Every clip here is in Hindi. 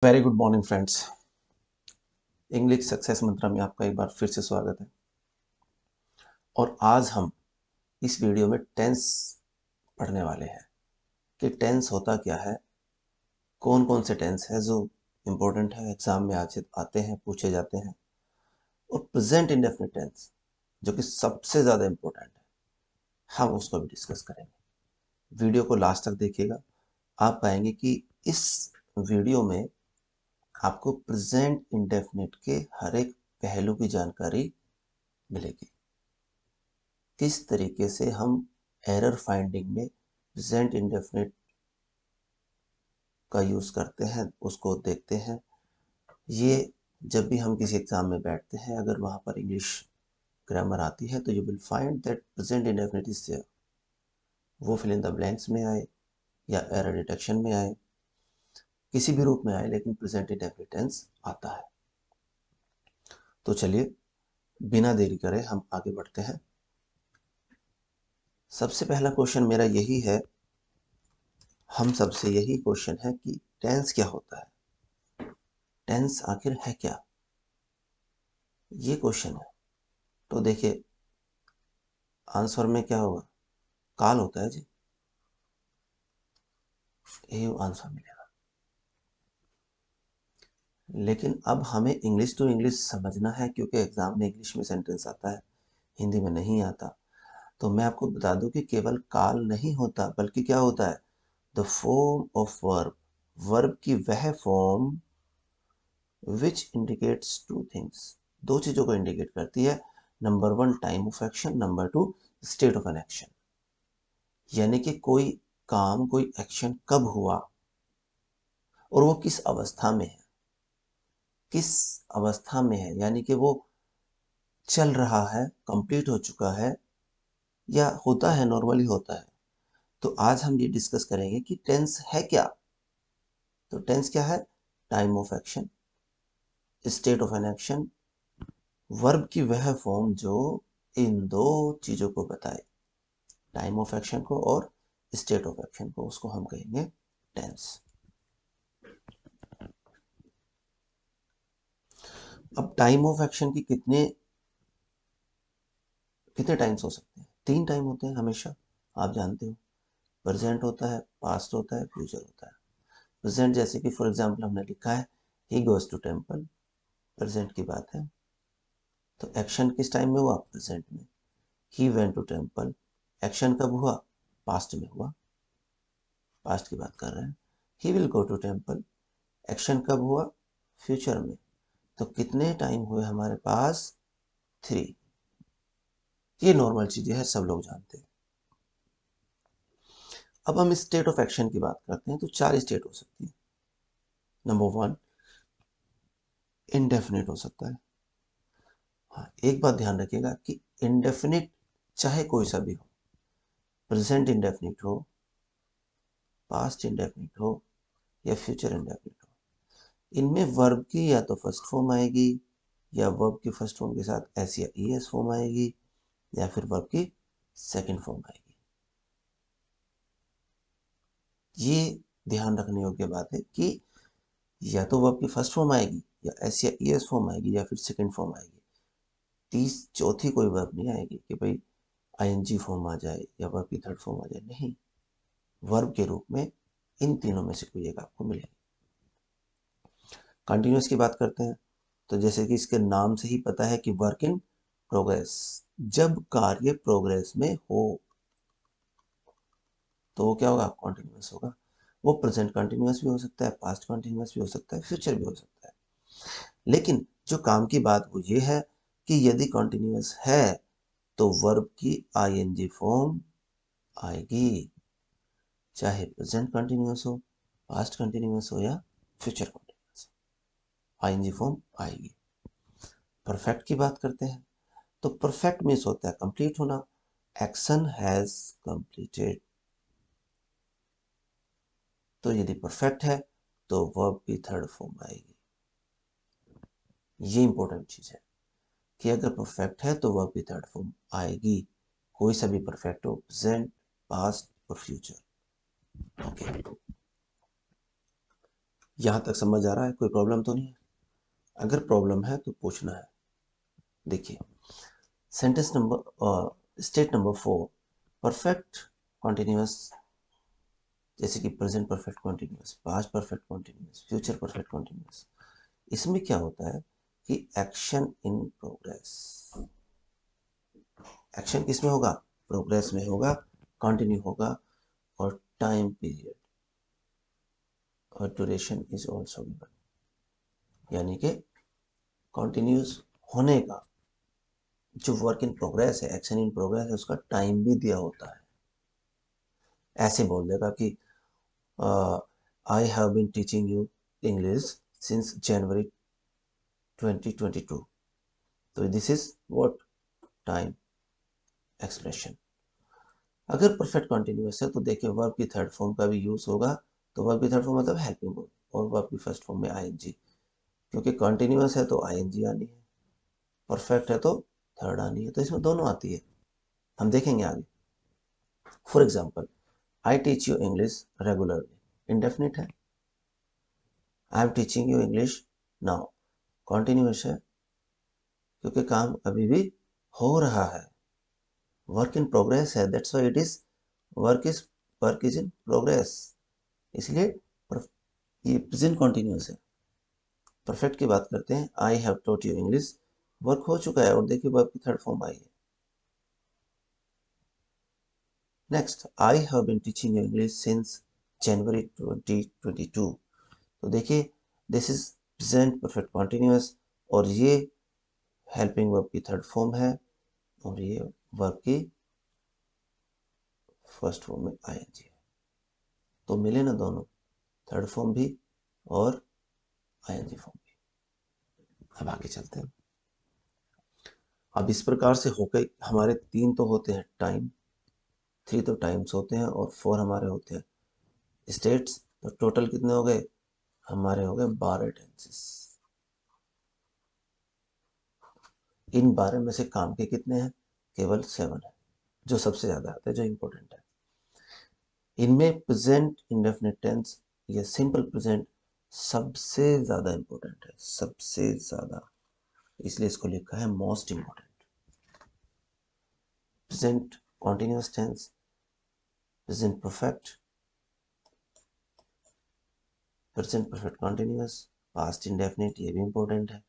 Very good morning friends. English success mantra में आपका एक बार फिर से स्वागत है। और आज हम इस वीडियो में टेंस पढ़ने वाले हैं कि टेंस होता क्या है, कौन कौन से टेंस है जो इम्पोर्टेंट है, एग्जाम में आज आते हैं, पूछे जाते हैं, और प्रेजेंट इंडेफिनिट टेंस जो कि सबसे ज़्यादा इम्पोर्टेंट है, हम उसको भी डिस्कस करेंगे। वीडियो को लास्ट तक देखिएगा। आप पाएंगे कि इस वीडियो में आपको प्रेजेंट इंडेफिनिट के हर एक पहलू की जानकारी मिलेगी। किस तरीके से हम एरर फाइंडिंग में प्रेजेंट इंडेफिनिट का यूज़ करते हैं उसको देखते हैं। ये जब भी हम किसी एग्ज़ाम में बैठते हैं, अगर वहाँ पर इंग्लिश ग्रामर आती है तो you will find that present indefinite is there. वो फिल इन द ब्लैंक्स में आए या एरर डिटेक्शन में आए, किसी भी रूप में आए, लेकिन प्रेजेंट इंडेफिनिट टेंस आता है। तो चलिए बिना देरी करे हम आगे बढ़ते हैं। सबसे पहला क्वेश्चन मेरा यही है, हम सबसे यही क्वेश्चन है कि टेंस क्या होता है, टेंस आखिर है क्या, ये क्वेश्चन है। तो देखिए आंसर में क्या होगा, काल होता है जी, यही आंसर मिलेगा। लेकिन अब हमें इंग्लिश टू इंग्लिश समझना है, क्योंकि एग्जाम में इंग्लिश में सेंटेंस आता है, हिंदी में नहीं आता। तो मैं आपको बता दूं कि केवल काल नहीं होता, बल्कि क्या होता है, the form of verb, verb की वह form which indicates two things, दो चीजों को इंडिकेट करती है। Number one time of action, number two state of an action. यानी कि कोई काम, कोई एक्शन कब हुआ और वो किस अवस्था में है, किस अवस्था में है, यानी कि वो चल रहा है, कंप्लीट हो चुका है, या होता है, नॉर्मली होता है। तो आज हम ये डिस्कस करेंगे कि टेंस है क्या। तो टेंस क्या है, time of action, state of an action, verb की वह फॉर्म जो इन दो चीजों को बताए, टाइम ऑफ एक्शन को और स्टेट ऑफ एक्शन को, उसको हम कहेंगे टेंस। अब टाइम ऑफ एक्शन की कितने कितने टाइम्स हो सकते हैं, तीन टाइम होते हैं हमेशा, आप जानते हो। प्रेजेंट होता है, पास्ट होता है, फ्यूचर होता है। प्रेजेंट जैसे कि फॉर एग्जांपल हमने लिखा है he goes to temple, present की बात है। तो एक्शन किस टाइम में हुआ, प्रेजेंट में। He went to temple, action कब हुआ, पास्ट में हुआ, पास्ट की बात कर रहे हैं। He will go to temple, action कब हुआ, फ्यूचर में। तो कितने टाइम हुए हमारे पास, थ्री। ये नॉर्मल चीजें हैं, सब लोग जानते हैं। अब हम स्टेट ऑफ एक्शन की बात करते हैं, तो चार स्टेट हो सकती है। नंबर वन, इनडेफिनिट हो सकता है। हाँ, एक बात ध्यान रखिएगा कि इनडेफिनिट चाहे कोई सा भी हो, प्रेजेंट इंडेफिनिट हो, पास्ट इंडेफिनिट हो, या फ्यूचर इंडेफिनिट हो, इनमें वर्ब की या तो फर्स्ट फॉर्म आएगी, या वर्ब की फर्स्ट फॉर्म के साथ एस या ई एस फॉर्म आएगी, या फिर वर्ब की सेकंड फॉर्म आएगी। ये ध्यान रखने योग्य बात है कि या तो वर्ब की फर्स्ट फॉर्म आएगी, या एस या ई एस फॉर्म आएगी, या फिर सेकंड फॉर्म आएगी। चौथी कोई वर्ब नहीं आएगी कि भाई आईएनजी फॉर्म आ जाए या वर्ब की थर्ड फॉर्म आ जाए, नहीं। वर्ब के रूप में इन तीनों में से कोई एक आपको मिलेगी। कंटिन्यूअस की बात करते हैं, तो जैसे कि इसके नाम से ही पता है कि वर्क इन प्रोग्रेस, जब कार्य प्रोग्रेस में हो तो वो क्या होगा, कॉन्टिन्यूअस होगा। वो प्रेजेंट कंटिन्यूअस भी हो सकता है, पास्ट कंटिन्यूअस भी हो सकता है, फ्यूचर भी हो सकता है। लेकिन जो काम की बात वो ये है कि यदि कंटिन्यूअस है तो वर्ब की आईएनजी फॉर्म आएगी, चाहे प्रेजेंट कंटिन्यूअस हो, पास्ट कंटिन्यूअस हो, या फ्यूचर कंटिन्यूअस हो, आईएनजी फॉर्म आएगी। परफेक्ट की बात करते हैं, तो परफेक्ट मीन्स होता है कंप्लीट होना, एक्शन हैज कंप्लीटेड। तो यदि परफेक्ट है तो वर्ब की थर्ड फॉर्म आएगी। ये इंपॉर्टेंट चीज है कि अगर परफेक्ट है तो वर्ब की थर्ड फॉर्म आएगी, कोई सा भी परफेक्ट हो, प्रेजेंट, पास्ट और फ्यूचर। ओके, यहाँ तक समझ आ रहा है? कोई प्रॉब्लम तो नहीं है? अगर प्रॉब्लम है तो पूछना है। देखिए, sentence number state number 4, perfect continuous, जैसे कि present perfect continuous, past perfect continuous, future perfect continuous. इसमें क्या होता है कि एक्शन इन प्रोग्रेस, एक्शन किस में होगा? प्रोग्रेस में होगा, कंटिन्यू होगा, और टाइम पीरियड और ड्यूरेशन इज ऑल्सो गिवन, यानी कि कंटिन्यूस होने का जो वर्क इन प्रोग्रेस है, एक्शन इन प्रोग्रेस है, उसका टाइम भी दिया होता है। ऐसे बोल देगा कि I have been teaching you English since January 2022, तो this is what time expression. अगर परफेक्ट कंटिन्यूअस है तो देखिए वर्ब की थर्ड फॉर्म का भी यूज होगा। तो वर्ब की थर्ड फॉर्म मतलब हेल्पिंग वर्ब, और वर्ब की फर्स्ट फॉर्म में आईएनजी, क्योंकि कंटिन्यूअस है तो आईएनजी आनी है, परफेक्ट है तो थर्ड आनी है, तो इसमें दोनों आती है। हम देखेंगे आगे। For example, I teach you English regularly, indefinite है। I am teaching you English now, continuous है, क्योंकि काम अभी भी हो रहा है, वर्क इन प्रोग्रेस है, that's why it is work is in progress, इसलिए ये प्रेजेंट कॉन्टिन्यूअस है। परफेक्ट की बात करते हैं, I have taught you English, work हो चुका है, और देखिए वर्ब की थर्ड फॉर्म आई है। Next, I have been teaching you English since January 2022, तो देखिए this is present perfect continuous, और ये हेल्पिंग वर्ब की थर्ड फॉर्म है, और ये वर्ब की फर्स्ट फॉर्म में आईएनजी है। तो मिले ना दोनों, थर्ड फॉर्म भी और आईएनजी फॉर्म भी। अब आगे चलते हैं। अब इस प्रकार से हो गए हमारे तीन तो होते हैं टाइम, थ्री तो टाइम्स होते हैं, और फोर हमारे होते हैं स्टेट्स। तो टोटल कितने हो गए? हमारे हो गए 12 टेंसेस। इन 12 में से काम के कितने हैं? केवल 7 है, जो सबसे ज्यादा आते हैं, जो इंपॉर्टेंट है। इनमें प्रेजेंट इंडेफिनिट टेंस या सिंपल प्रेजेंट सबसे ज्यादा इंपॉर्टेंट है, सबसे ज्यादा, इसलिए इसको लिखा है most important. Present continuous tense, present perfect, present perfect continuous, past indefinite, ये भी इंपॉर्टेंट है,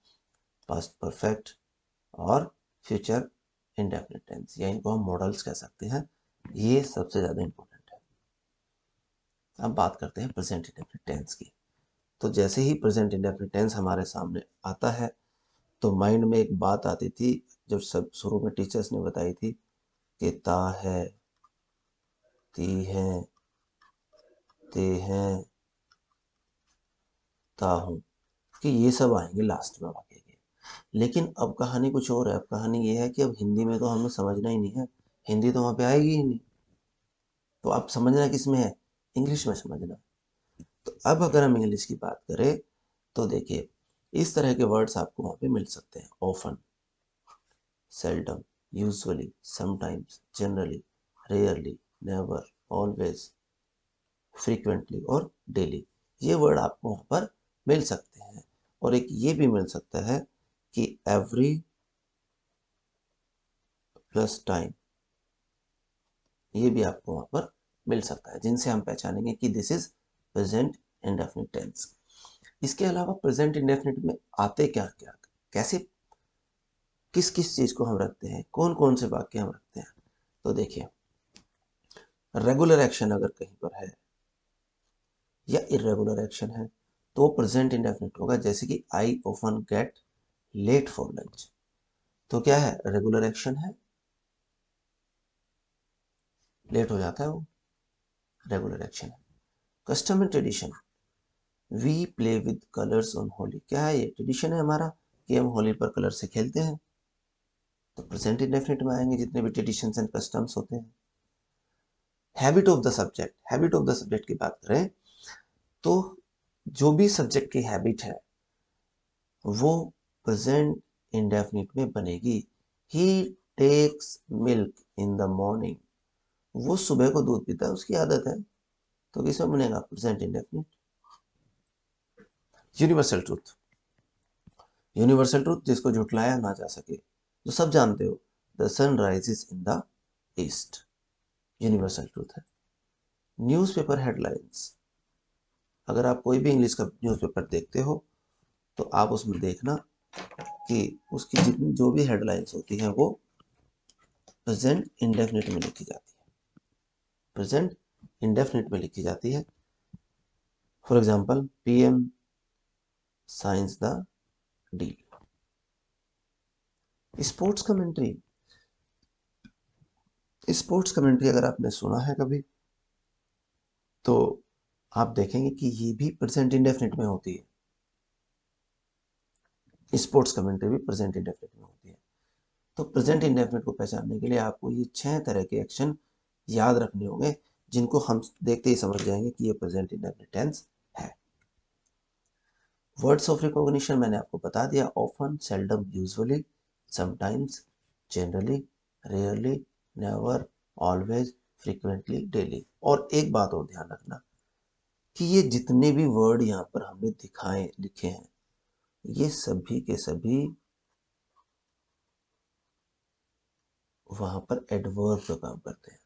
पास्ट परफेक्ट, और फ्यूचर इंडेफिनिट टेंस, या इनको हम मॉडल्स कह सकते हैं, ये सबसे ज्यादा इंपॉर्टेंट है। अब बात करते हैं प्रेजेंट इंडेफिनिट टेंस की। तो जैसे ही प्रेजेंट इंडेफिनिट टेंस हमारे सामने आता है, तो माइंड में एक बात आती थी, जो सब शुरू में टीचर्स ने बताई थी, कि ता है, ती है, ते हैं, ता हूं, कि ये सब आएंगे लास्ट में वाक्य के। लेकिन अब कहानी कुछ और है। अब कहानी ये है कि अब हिंदी में तो हमें समझना ही नहीं है, हिंदी तो वहां पे आएगी ही नहीं, तो अब समझना किस में है? इंग्लिश में समझना। तो अब अगर हम इंग्लिश की बात करें, तो देखिए इस तरह के वर्ड्स आपको वहां पे मिल सकते हैं: often, seldom, usually, sometimes, generally, rarely, never, always, frequently और daily। ये वर्ड आपको वहां पर मिल सकते हैं। और एक ये भी मिल सकता है कि every प्लस टाइम, ये भी आपको वहां पर मिल सकता है, जिनसे हम पहचानेंगे कि this is present indefinite tense. इसके अलावा प्रेजेंट इंडेफिनिट में आते क्या क्या, कैसे, किस किस चीज को हम रखते हैं, कौन कौन से वाक्य हम रखते हैं? तो देखिए, रेगुलर एक्शन अगर कहीं पर है या इरेगुलर एक्शन है, तो प्रेजेंट इंडेफिनिट होगा। जैसे कि I often get late for lunch, तो क्या है? रेगुलर एक्शन है, लेट हो जाता है वो, रेगुलर एक्शन है। Custom and tradition, we play with colours on Holi, क्या है? ये ट्रेडिशन है हमारा कि हम होली पर कलर से खेलते हैं, तो प्रेजेंट इंडेफिनिट में आएंगे जितने भी ट्रेडिशंस एंड कस्टम्स होते हैं। Habit of the subject, habit of the subject की बात करें, तो जो भी सब्जेक्ट की हैबिट है वो प्रेजेंट इंडेफिनिट में बनेगी। He takes milk in the morning, वो सुबह को दूध पीता है, उसकी आदत है, तो किसमें बनेगा? Present indefinite. Universal truth, universal truth जिसको झुटलाया ना जा सके, जो सब जानते हो, the sun rises in the east, universal truth है। न्यूज़पेपर हेडलाइंस, अगर आप कोई भी इंग्लिश का न्यूज़पेपर देखते हो तो आप उसमें देखना कि उसकी जितनी जो भी हेडलाइंस होती हैं वो प्रेजेंट इंडेफिनिट में लिखी जाती है, प्रेजेंट इंडेफिनिट में लिखी जाती है। For example, PM science the deal. Sports commentary, sports commentary अगर आपने सुना है कभी तो आप देखेंगे कि ये भी प्रेजेंट इंडेफिनिट में होती है, स्पोर्ट्स कमेंट्री भी प्रेजेंट इंडेफिनिट में होती है। तो प्रेजेंट इंडेफिनिट को पहचानने के लिए आपको ये 6 तरह के एक्शन याद रखने होंगे, जिनको हम देखते ही समझ जाएंगे कि ये प्रेजेंट इंडेफिनिट टेंस है। वर्ड्स ऑफ रिकॉग्निशन मैंने आपको बता दिया, often, seldom, usually, sometimes, generally, rarely, never, always, frequently, daily. और एक बात और ध्यान रखना कि ये जितने भी वर्ड यहाँ पर हमने दिखाए लिखे हैं, ये सभी के सभी वहां पर एडवर्ब का काम करते हैं।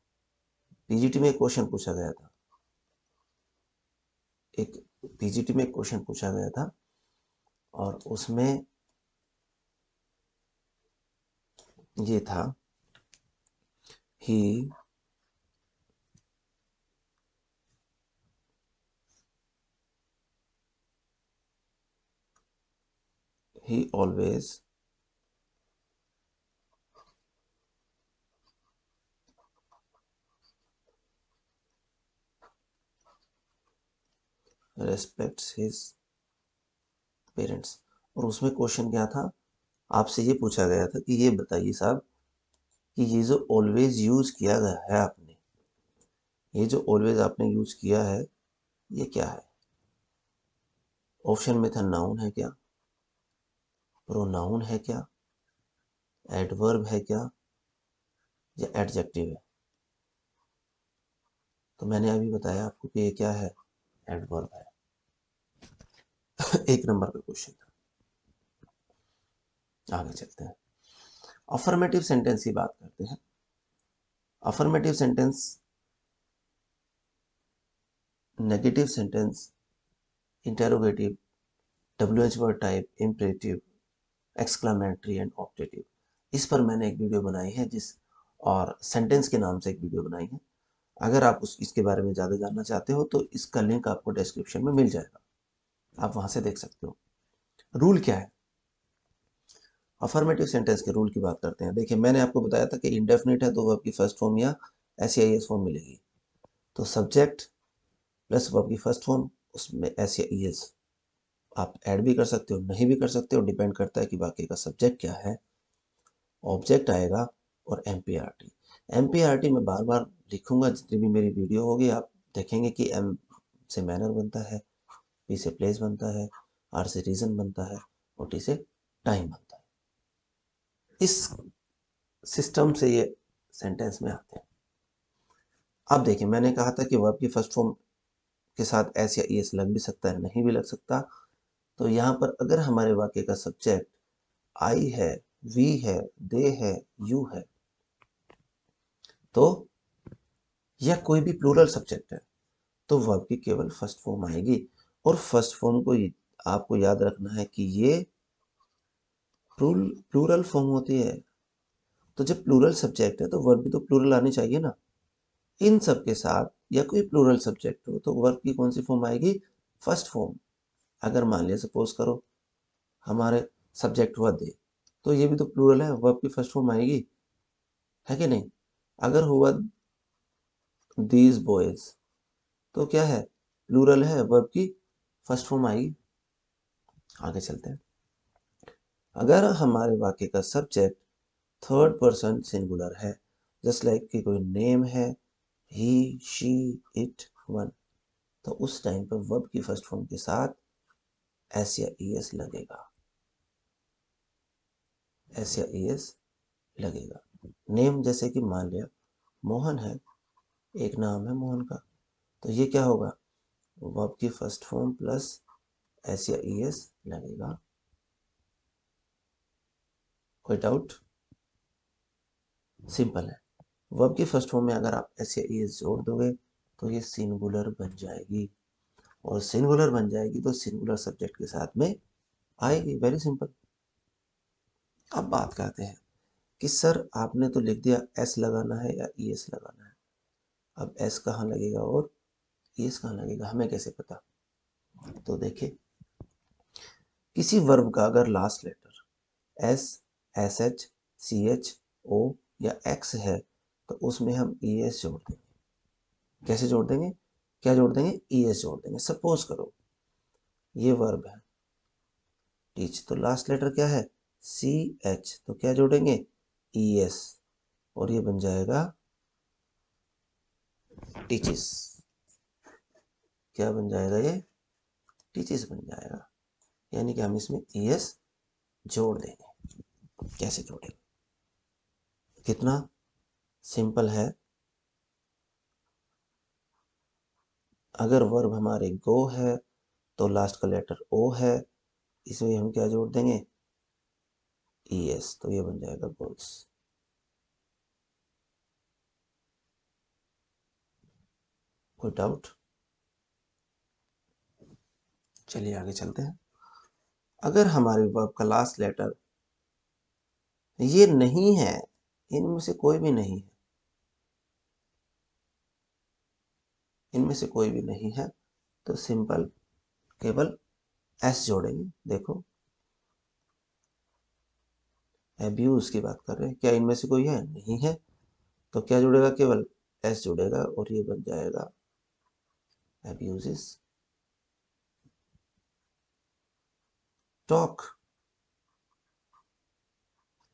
पीजीटी में एक क्वेश्चन पूछा गया था, एक पीजीटी में एक क्वेश्चन पूछा गया था और उसमें ये था, ही ऑलवेज रेस्पेक्ट्स हिज पेरेंट्स। और उसमें क्वेश्चन क्या था, आपसे ये पूछा गया था कि ये बताइए साहब कि ये जो ऑलवेज यूज किया गया है आपने, ये जो ऑलवेज आपने यूज किया है ये क्या है। ऑप्शन में था नाउन है क्या, प्रोनाउन है क्या, एडवर्ब है क्या, या एडजेक्टिव है। तो मैंने अभी बताया आपको कि ये क्या है, एडवर्ब है। एक नंबर का क्वेश्चन था। आगे चलते हैं, अफर्मेटिव सेंटेंस की बात करते हैं। Affirmative sentence negative sentence, interrogative, WH word type, imperative, exclamatory and optative, इस पर मैंने एक वीडियो बनाई है, जिस और सेंटेंस के नाम से एक वीडियो बनाई है। अगर आप इसके बारे में ज़्यादा जानना चाहते हो तो इसका लिंक आपको डिस्क्रिप्शन में मिल जाएगा, आप वहां से देख सकते हो। रूल क्या है, अफर्मेटिव सेंटेंस के रूल की बात करते हैं। देखिए, मैंने आपको बताया था कि इंडेफिनिट है तो वर्ब की फर्स्ट फॉर्म या एस फॉर्म मिलेगी। तो सब्जेक्ट प्लस वर्ब की फर्स्ट फॉर्म, उसमें एस आप ऐड भी कर सकते हो, नहीं भी कर सकते हो, डिपेंड करता है कि बाकी का सब्जेक्ट क्या है। ऑब्जेक्ट आएगा और एमपीआरटी। एमपीआरटी में बार बार लिखूंगा, जितनी भी मेरी वीडियो होगी आप देखेंगे कि एम से मैनर बनता है, पी से प्लेस बनता है, आर से रीजन बनता है और टी से टाइम बनता है। इस सिस्टम से ये सेंटेंस में आते हैं। अब देखिए, मैंने कहा था कि वर्ब की फर्स्ट फॉर्म के साथ एस या ईएस लग भी सकता है, नहीं भी लग सकता। तो यहाँ पर अगर हमारे वाक्य का सब्जेक्ट आई है, वी है, दे है, यू है, तो या कोई भी प्लूरल सब्जेक्ट है, तो वर्ब की केवल फर्स्ट फॉर्म आएगी। और फर्स्ट फॉर्म को आपको याद रखना है कि ये प्लूरल फॉर्म होती है। तो जब प्लूरल सब्जेक्ट है तो वर्ब भी तो प्लूरल आनी चाहिए ना। इन सब के साथ या कोई प्लूरल सब्जेक्ट हो तो वर्ब की कौन सी फॉर्म आएगी, फर्स्ट फॉर्म। अगर मान लिया सपोज करो हमारे सब्जेक्ट हुआ दे, तो ये भी तो प्लूरल है, वर्ब की फर्स्ट फॉर्म आएगी, है कि नहीं। अगर हुआ दीज बॉयज, तो क्या है, प्लूरल है, वर्ब की फर्स्ट फॉर्म आएगी। आगे चलते हैं, अगर हमारे वाक्य का सब्जेक्ट थर्ड पर्सन सिंगुलर है, जस्ट लाइक कि कोई नेम है, ही, शी, इट, वन, तो उस टाइम पर वर्ब की फर्स्ट फॉर्म के साथ एस या ईएस लगेगा, एस या ईएस लगेगा। नेम जैसे कि मान लिया मोहन है, एक नाम है मोहन का, तो ये क्या होगा, वर्ब की फर्स्ट फॉर्म प्लस एस या ई एस लगेगा। कोई डाउट? सिंपल है। वर्ब की फर्स्ट फॉर्म में अगर आप एस या ई एस जोड़ दोगे तो ये सिंगुलर बन जाएगी, और सिंगुलर बन जाएगी तो सिंगुलर सब्जेक्ट के साथ में आएगी। Very simple. अब बात करते हैं कि सर आपने तो लिख दिया एस लगाना है या ई एस लगाना है। अब एस कहाँ लगेगा और ई एस कहाँ लगेगा, हमें कैसे पता? तो देखिए, किसी वर्ब का अगर last letter S, S H, C H, O या एक्स है तो उसमें हम ई एस जोड़ देंगे। कैसे जोड़ देंगे? क्या जोड़ देंगे? ई एस जोड़ देंगे। सपोज करो ये वर्ब है टीच, तो लास्ट लेटर क्या है? सी एच, तो क्या जोड़ेंगे? ई एस, और ये बन जाएगा टीचिस। क्या बन जाएगा? ये टीचिस बन जाएगा। यानी कि हम इसमें ई एस जोड़ देंगे। कैसे जोड़ेंगे? कितना सिंपल है। अगर वर्ब हमारे गो है तो लास्ट का लेटर ओ है, इसमें हम क्या जोड़ देंगे? ई एस, तो ये बन जाएगा गोल्स। कोई डाउट? चलिए आगे चलते हैं। अगर हमारे वर्ब का लास्ट लेटर ये नहीं है, इनमें से कोई भी नहीं है, इनमें से कोई भी नहीं है, तो सिंपल केवल एस जोड़ेंगे। देखो एब्यूज की बात कर रहे हैं, क्या इनमें से कोई है? नहीं है, तो क्या जुड़ेगा? केवल एस जुड़ेगा, और ये बन जाएगा abuses. Talk,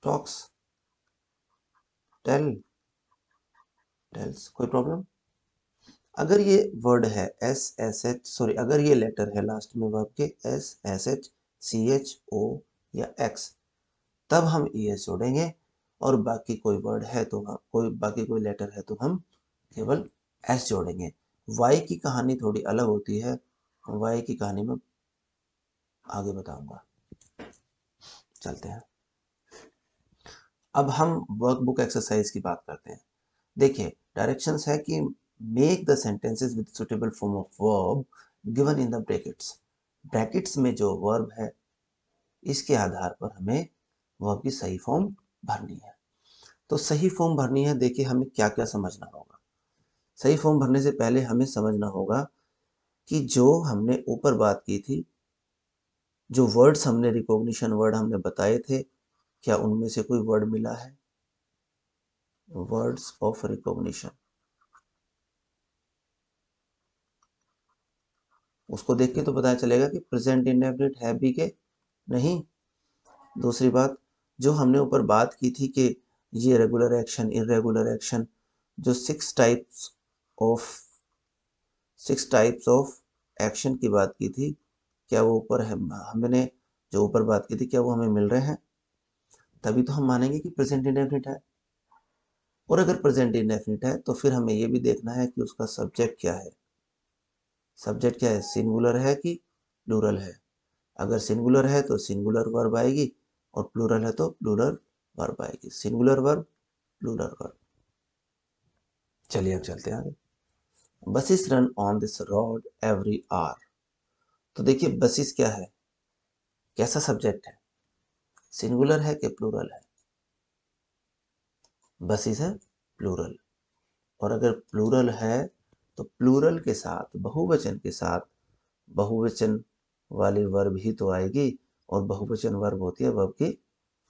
talks, tell, tells. कोई प्रॉब्लम? अगर ये वर्ड है एस एस एच, सॉरी, अगर ये लेटर है लास्ट में वर्ब के S S H, C H, O या एक्स, तब हम ई एस जोड़ेंगे। और बाकी कोई वर्ड है तो बाकी कोई लेटर है तो हम केवल एस जोड़ेंगे। वाई की कहानी थोड़ी अलग होती है, वाई की कहानी में आगे बताऊंगा। चलते हैं। अब हम वर्कबुक एक्सरसाइज की बात करते हैं। देखिए डायरेक्शंस है कि make the sentences with suitable form of verb given in the brackets. Brackets में जो वर्ब है इसके आधार पर हमें वर्ब की सही फॉर्म भरनी है। तो सही फॉर्म भरनी है, देखिए हमें क्या क्या समझना होगा। सही फॉर्म भरने से पहले हमें समझना होगा कि जो हमने ऊपर बात की थी, जो वर्ड्स हमने रिकॉग्निशन वर्ड हमने बताए थे, क्या उनमें से कोई वर्ड मिला है? वर्ड्स ऑफ रिकॉग्निशन, उसको देख के तो पता चलेगा कि प्रेजेंट इंडेफिनिट है भी के नहीं। दूसरी बात, जो हमने ऊपर बात की थी कि ये रेगुलर एक्शन, इरेगुलर एक्शन, जो of six types of action की बात की थी, क्या वो ऊपर है? हमने जो ऊपर बात की थी क्या वो हमें मिल रहे हैं? तभी तो हम मानेंगे कि प्रेजेंट इंडेफिनिट है। और अगर प्रेजेंट इंडेफिनिट है तो फिर हमें ये भी देखना है कि उसका सब्जेक्ट क्या है। सब्जेक्ट क्या है? सिंगुलर है कि प्लूरल है? अगर सिंगुलर है तो सिंगुलर वर्ब आएगी, और प्लूरल है तो प्लूरल वर्ब आएगी। Singular verb, plural verb. चलिए अब चलते हैं आगे। Buses run on this road every hour. तो देखिए बसेस क्या है, कैसा सब्जेक्ट है? सिंगुलर है कि प्लूरल है? बसेस है प्लूरल। और अगर प्लूरल है तो प्लूरल के साथ, बहुवचन के साथ, बहुवचन वाली वर्ब ही तो आएगी। और बहुवचन वर्ब होती है वर्ब की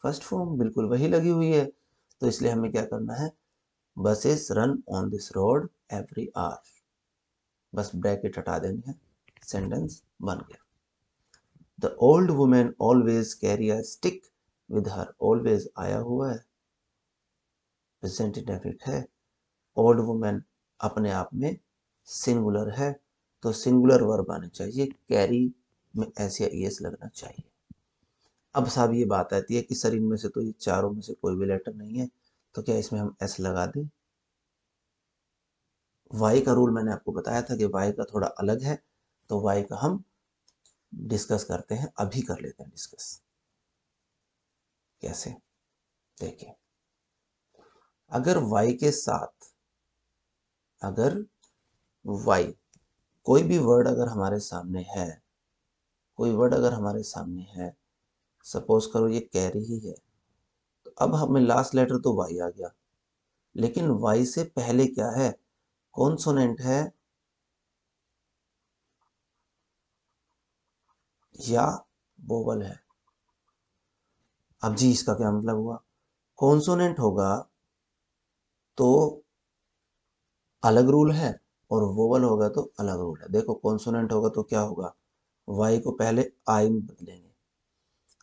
फर्स्ट फॉर्म, बिल्कुल वही लगी हुई है। तो इसलिए हमें क्या करना है? Buses run on this road every our, बस ब्रैकेट हटा देनी है, सेंटेंस बन गया। The old women always carry a stick with her. Always आया हुआ है, प्रेजेंट इंडेफिनिट है। ओल्ड वुमेन अपने आप में सिंगुलर है, तो सिंगुलर वर्ब आने चाहिए, कैरी में एस या ईएस लगना चाहिए। अब साहब ये बात आती है कि सर इनमें से तो ये चारों में से कोई भी लेटर नहीं है, तो क्या इसमें हम एस लगा दें? वाई का रूल मैंने आपको बताया था कि वाई का थोड़ा अलग है, तो वाई का हम डिस्कस करते हैं, अभी कर लेते हैं डिस्कस। कैसे? देखिए, अगर y के साथ, अगर y, कोई भी वर्ड अगर हमारे सामने है, कोई वर्ड अगर हमारे सामने है, सपोज करो ये कैरी ही है, तो अब हमें लास्ट लेटर तो y आ गया, लेकिन y से पहले क्या है? कॉन्सोनेंट है या वोवल है? अब जी इसका क्या मतलब हुआ? कॉन्सोनेंट होगा तो अलग रूल है, और वोवल होगा तो अलग रूल है। देखो, कॉन्सोनेंट होगा तो क्या होगा? वाई को पहले आई में बदलेंगे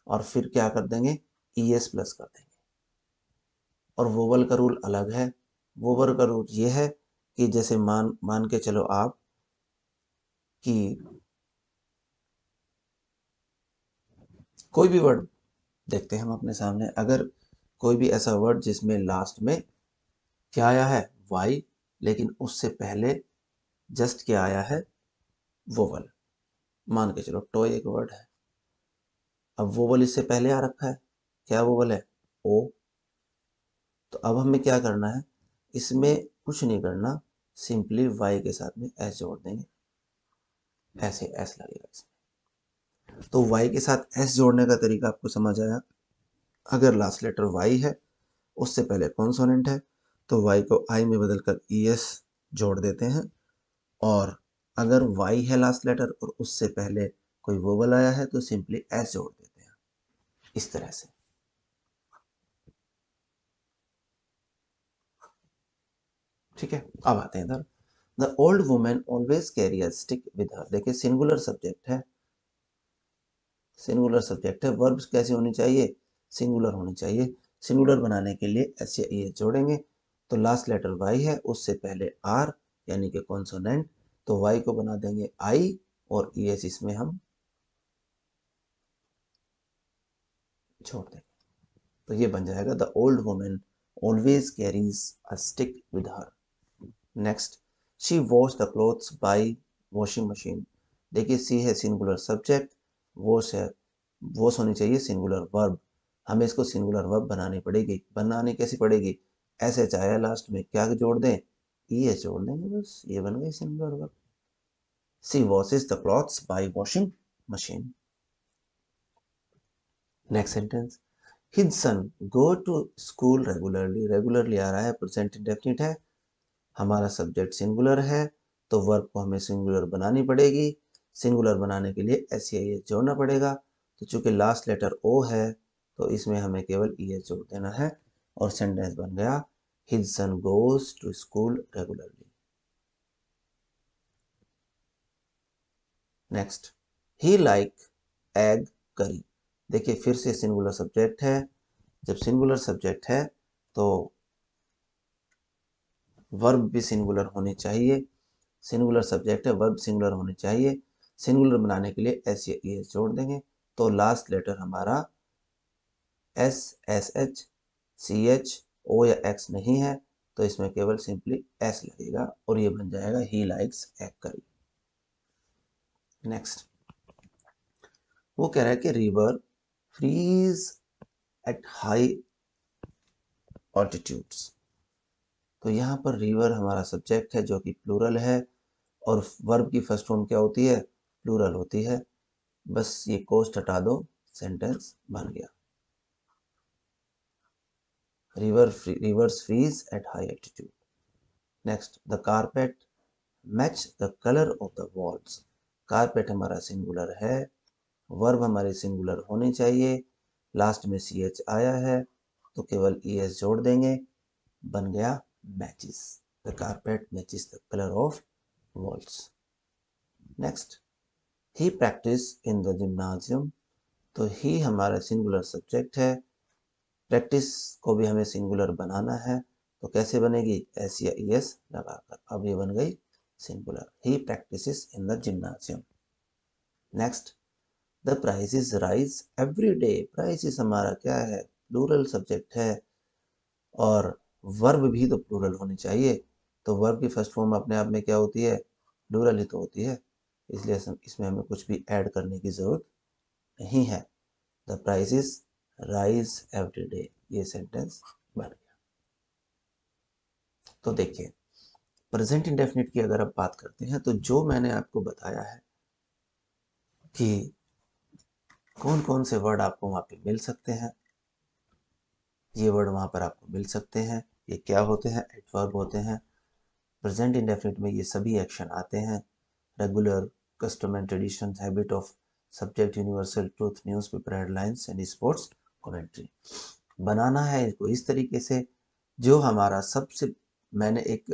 और फिर क्या कर देंगे? ई एस प्लस कर देंगे। और वोवल का रूल अलग है। वोवल का रूल ये है कि जैसे मान मान के चलो आप कि कोई भी वर्ड देखते हैं हम अपने सामने, अगर कोई भी ऐसा वर्ड जिसमें लास्ट में क्या आया है? वाई, लेकिन उससे पहले जस्ट क्या आया है? वोवल। मान के चलो टॉय एक वर्ड है, अब वोवल इससे पहले आ रखा है, क्या वोवल है? ओ। तो अब हमें क्या करना है? इसमें कुछ नहीं करना, सिंपली वाई के साथ में एस जोड़ देंगे, ऐसे एस लगेगा इसमें। तो वाई के साथ एस जोड़ने का तरीका आपको समझ आया। अगर लास्ट लेटर वाई है, उससे पहले कॉन्सोनेंट है, तो वाई को आई में बदलकर ई एस जोड़ देते हैं। और अगर वाई है लास्ट लेटर और उससे पहले कोई वोवल आया है, तो सिंपली एस जोड़ देते हैं, इस तरह से। ठीक है, अब आते हैं इधर। The old women always carry a stick with her. देखिए, सिंगुलर सब्जेक्ट है, सिंगुलर सब्जेक्ट है, वर्ब्स कैसी होनी चाहिए? सिंगुलर होनी चाहिए। सिंगुलर बनाने के लिए एस या ई एस जोड़ेंगे। तो लास्ट लेटर वाई है, उससे पहले आर यानी कि कॉन्सोनेंट, तो वाई को बना देंगे आई और ई एस इसमें हम छोड़ देंगे। तो ये बन जाएगा the old women always carries a stick with her. Next, she wash the clothes bye washing machine. देखिए, सी है सिंगुलर सब्जेक्ट, वॉश है, वॉश होनी चाहिए सिंगुलर वर्ब। हमें इसको सिंगुलर वर्ब बनानी पड़ेगी। बनानी कैसी पड़ेगी? एस एच आया लास्ट में, क्या जोड़ दें? ई एच जोड़ देंगे, बस ये बन गई singular verb. She washes the clothes by washing machine. Next sentence, his son go to school regularly. Regularly आ रहा है, प्रेजेंट इंडेफिनिट है, हमारा सब्जेक्ट सिंगुलर है, तो वर्ब को हमें सिंगुलर बनानी पड़ेगी। सिंगुलर बनाने के लिए एस या एस जोड़ना पड़ेगा। तो चूंकि लास्ट लेटर ओ है, तो इसमें हमें केवल ई एस जोड़ देना है और सेंटेंस बन गया, his son goes to school regularly. Next, he like egg curry. देखिए, फिर से सिंगुलर सब्जेक्ट है। जब सिंगुलर सब्जेक्ट है तो वर्ब भी सिंगुलर होनी चाहिए। सिंगुलर सब्जेक्ट है, वर्ब सिंगुलर होनी चाहिए। सिंगुलर बनाने के लिए एस या ई एस जोड़ देंगे। तो लास्ट लेटर हमारा S, S H, C H, O या एक्स नहीं है, तो इसमें केवल सिंपली एस लगेगा और ये बन जाएगा he likes egg curry. Next, वो कह रहा है कि river freeze at high altitudes. तो यहाँ पर रिवर हमारा सब्जेक्ट है जो कि प्लूरल है, और वर्ब की फर्स्ट फॉर्म क्या होती है? प्लूरल होती है। बस ये कोस्ट हटा दो, सेंटेंस बन गया। Rivers freeze at high altitude. Next, the carpet match the colour of the walls. Carpet हमारा सिंगुलर है, वर्ब हमारी सिंगुलर होनी चाहिए, लास्ट में सी एच आया है, तो केवल ई एस जोड़ देंगे, बन गया matches. The carpet matches the colour of walls. Next, he practice in the gymnasium. तो ही हमारा सिंगुलर सब्जेक्ट है, प्रैक्टिस को भी हमें सिंगुलर बनाना है, तो कैसे बनेगी? एस या ई एस लगाकर। अब ये बन गई singular, he practices in the gymnasium. Next, the prices rise every day. Prices हमारा क्या है? प्लूरल सब्जेक्ट है, और वर्ब भी तो प्लूरल होनी चाहिए, तो वर्ब की फर्स्ट फॉर्म अपने आप में क्या होती है? प्लूरल ही तो होती है। इसलिए इसमें हमें कुछ भी ऐड करने की ज़रूरत नहीं है। The prices rise every day, ये सेंटेंस बन गया। तो देखिए, प्रेजेंट इंडेफिनिट की अगर आप बात करते हैं तो जो मैंने आपको बताया है कि कौन कौन से वर्ड आपको वहाँ पे मिल सकते हैं, ये वर्ड वहाँ पर आपको मिल सकते हैं। ये क्या होते हैं? एडवर्ब होते हैं। प्रेजेंट इंडेफिनिट में ये सभी एक्शन आते हैं। Regular, custom and tradition, habit of, subject, universal truth, newspaper headlines and sports commentary. बनाना है इसको इस तरीके से, जो हमारा सबसे, मैंने एक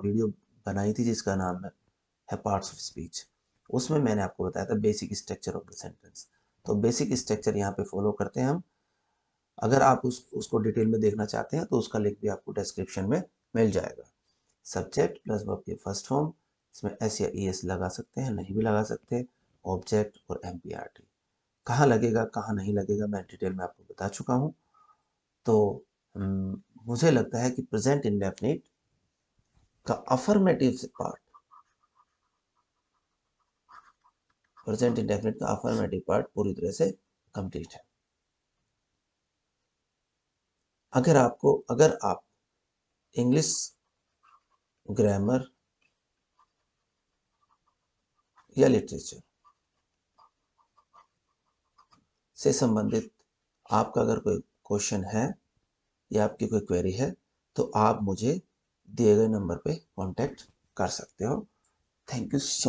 वीडियो बनाई थी जिसका नाम है पार्ट्स ऑफ स्पीच। उसमें मैंने आपको बताया था basic structure of the sentence. तो बेसिक स्ट्रक्चर यहाँ पे फॉलो करते हैं हम। अगर आप उसको डिटेल में देखना चाहते हैं तो उसका लिंक भी आपको डिस्क्रिप्शन में मिल जाएगा। सब्जेक्ट प्लस वर्ब के फर्स्ट फॉर्म, इसमें एस या ई एस लगा सकते हैं, नहीं भी लगा सकते। ऑब्जेक्ट और एमपीआरटी कहाँ लगेगा कहाँ नहीं लगेगा मैं डिटेल में आपको बता चुका हूँ। तो मुझे लगता है कि प्रेजेंट इंडेफिनिट का अफर्मेटिव पार्ट, प्रेजेंट इंडेफिनिट का अफर्मेटिव पार्ट पूरी तरह से कंप्लीट है। अगर आप इंग्लिश ग्रामर या लिटरेचर से संबंधित आपका अगर कोई क्वेश्चन है या आपकी कोई क्वेरी है तो आप मुझे दिए गए नंबर पे कांटेक्ट कर सकते हो। Thank you so